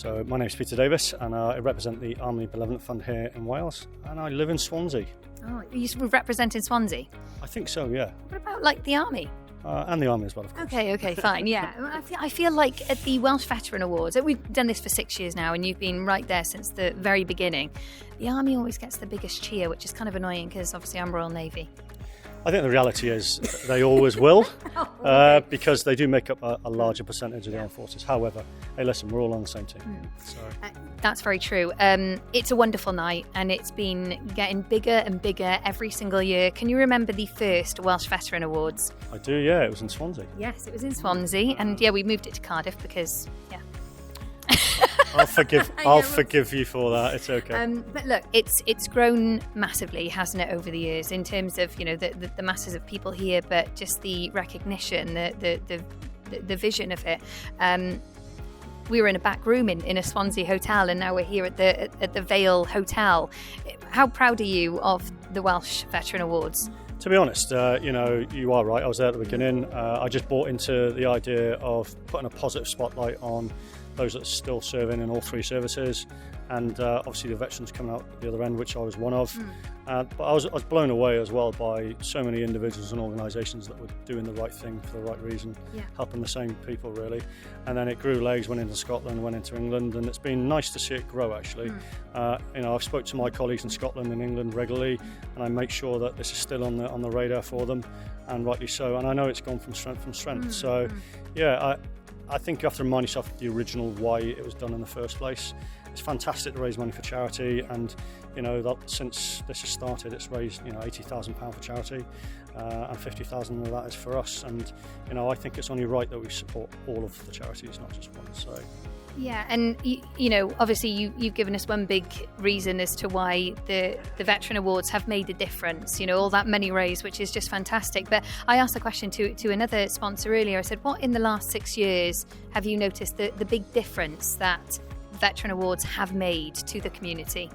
So my name is Peter Davies, and I represent the Army Benevolent Fund here in Wales, and I live in Swansea. Oh, you representing Swansea? I think so, yeah. What about like the Army? And the Army as well, of course. Okay, fine, yeah. I feel like at the Welsh Veteran Awards, we've done this for 6 years now, and you've been right there since the very beginning. The Army always gets the biggest cheer, which is kind of annoying because obviously I'm Royal Navy. I think the reality is they always will, because they do make up a larger percentage of the armed forces. However, hey, listen, we're all on the same team. So. That's very true. It's a wonderful night, and it's been getting bigger and bigger every single year. Can you remember the first Welsh Veteran Awards? I do, yeah. It was in Swansea. Yes, it was in Swansea, and yeah, we moved it to Cardiff because, yeah. I'll forgive you for that. It's okay. But look, it's grown massively, hasn't it, over the years in terms of the masses of people here, but just the recognition, the vision of it. We were in a back room in a Swansea hotel, and now we're here at the Vale Hotel. How proud are you of the Welsh Veteran Awards? To be honest, you are right. I was there at the beginning. I just bought into the idea of putting a positive spotlight on those that are still serving in all three services, and obviously the veterans coming out at the other end, which I was one of. But I was blown away as well by so many individuals and organisations that were doing the right thing for the right reason, helping the same people really. And then it grew legs, went into Scotland, went into England, and it's been nice to see it grow actually. I've spoke to my colleagues in Scotland and England regularly, and I make sure that this is still on the radar for them, and rightly so. And I know it's gone from strength to strength. So yeah, I think you have to remind yourself of the original why it was done in the first place. It's fantastic to raise money for charity, and that since this has started, it's raised £80,000 for charity, and 50,000 of that is for us. And I think it's only right that we support all of the charities, not just one. So. Yeah, and obviously you've given us one big reason as to why the Veteran Awards have made a difference, all that money raised, which is just fantastic. But I asked a question to another sponsor earlier. I said, what in the last 6 years have you noticed the big difference that Veteran Awards have made to the community?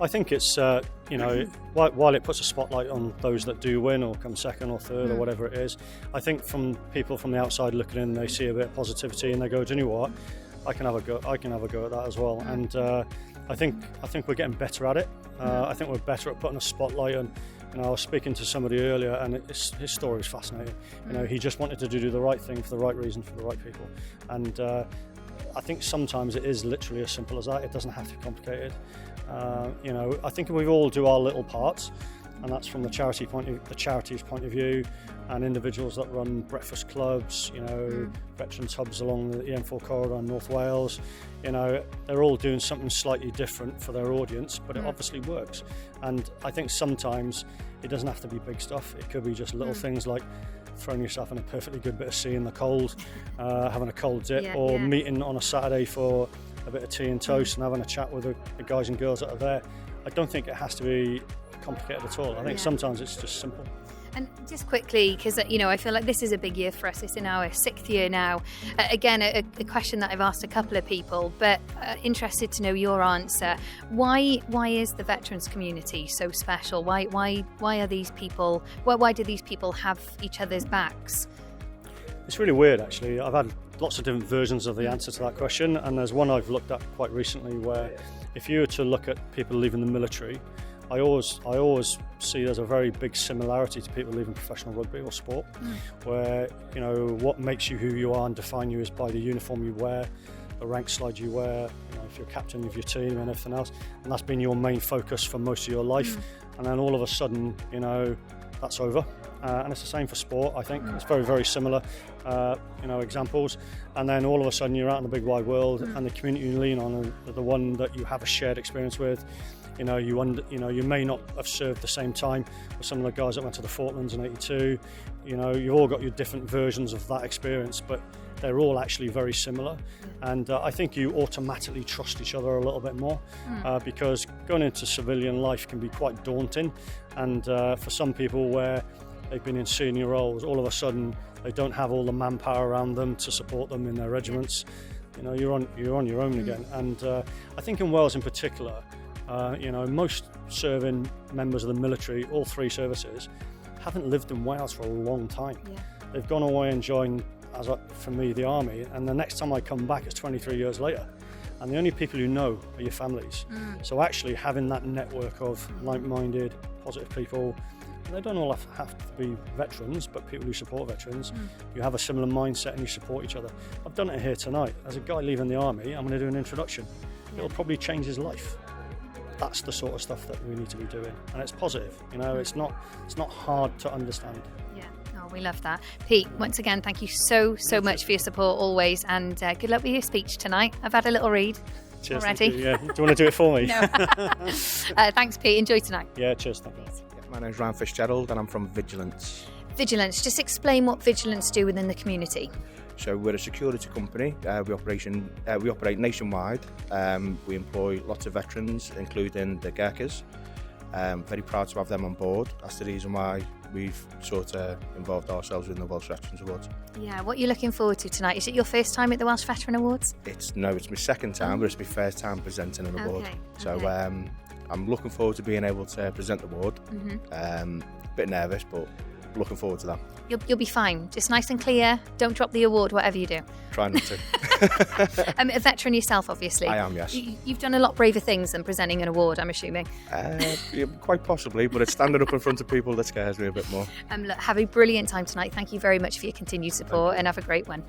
I think it's, while it puts a spotlight on those that do win or come second or third or whatever it is, I think from people from the outside looking in, they see a bit of positivity and they go, do you know what? I can have a go at that as well. And I think we're getting better at it. I think we're better at putting a spotlight on. I was speaking to somebody earlier, and his story is fascinating. He just wanted to do the right thing for the right reason for the right people. And I think sometimes it is literally as simple as that. It doesn't have to be complicated. I think we all do our little parts, and that's from the charity's point of view, and individuals that run breakfast clubs, veterans hubs along the M4 corridor in North Wales. They're all doing something slightly different for their audience, but it obviously works. And I think sometimes it doesn't have to be big stuff. It could be just little things like throwing yourself in a perfectly good bit of sea in the cold, having a cold dip, or meeting on a Saturday for a bit of tea and toast and having a chat with the guys and girls that are there. I don't think it has to be complicated at all. I think sometimes it's just simple. And just quickly, because I feel like this is a big year for us. It's in our 6th year now. Again, a question that I've asked a couple of people, but interested to know your answer. Why is the veterans community so special? Why are these people? Why do these people have each other's backs? It's really weird, actually. I've had lots of different versions of the answer to that question, and there's one I've looked at quite recently where, if you were to look at people leaving the military, I always see there's a very big similarity to people leaving professional rugby or sport, where what makes you who you are and define you is by the uniform you wear, the rank slide you wear, if you're captain of your team and everything else, and that's been your main focus for most of your life. And then all of a sudden, that's over. And it's the same for sport, I think. It's very, very similar, examples. And then all of a sudden you're out in the big wide world, and the community you lean on are the one that you have a shared experience with. You may not have served the same time with some of the guys that went to the Falklands in '82. You've all got your different versions of that experience, but they're all actually very similar. And I think you automatically trust each other a little bit more, because going into civilian life can be quite daunting. And for some people where they've been in senior roles, all of a sudden they don't have all the manpower around them to support them in their regiments. You're on your own again. And I think in Wales in particular, most serving members of the military, all three services, haven't lived in Wales for a long time. They've gone away and joined, for me, the Army, and the next time I come back it's 23 years later. and the only people you know are your families. So actually having that network of like-minded, positive people, and they don't all have to be veterans, but people who support veterans, you have a similar mindset and you support each other. I've done it here tonight. As a guy leaving the army, I'm going to do an introduction. It'll probably change his life. That's the sort of stuff that we need to be doing, and it's positive. You know, it's not hard to understand. Yeah, oh, we love that. Pete, once again, thank you so much for your support always, and good luck with your speech tonight. I've had a little read. Cheers, already. Thank you. Yeah. Do you want to do it for me? No. Thanks, Pete. Enjoy tonight. Yeah, cheers. Thank you. My name's Fitzgerald and I'm from Vigilance. Vigilance. Just explain what Vigilance do within the community. So we're a security company. We operate nationwide. We employ lots of veterans, including the Gurkhas. Very proud to have them on board. That's the reason why we've sort of involved ourselves in the Welsh Veterans Awards. Yeah, what are you looking forward to tonight? Is it your first time at the Welsh Veteran Awards? It's my second time, but it's my first time presenting an award. Okay, So okay. I'm looking forward to being able to present the award. Bit nervous, but looking forward to that. You'll be fine. Just nice and clear. Don't drop the award, whatever you do. Try not to. A veteran yourself, obviously. I am, yes. You've done a lot braver things than presenting an award, I'm assuming. Yeah, quite possibly, but it's standing up in front of people that scares me a bit more. Look, have a brilliant time tonight. Thank you very much for your continued support, and have a great one.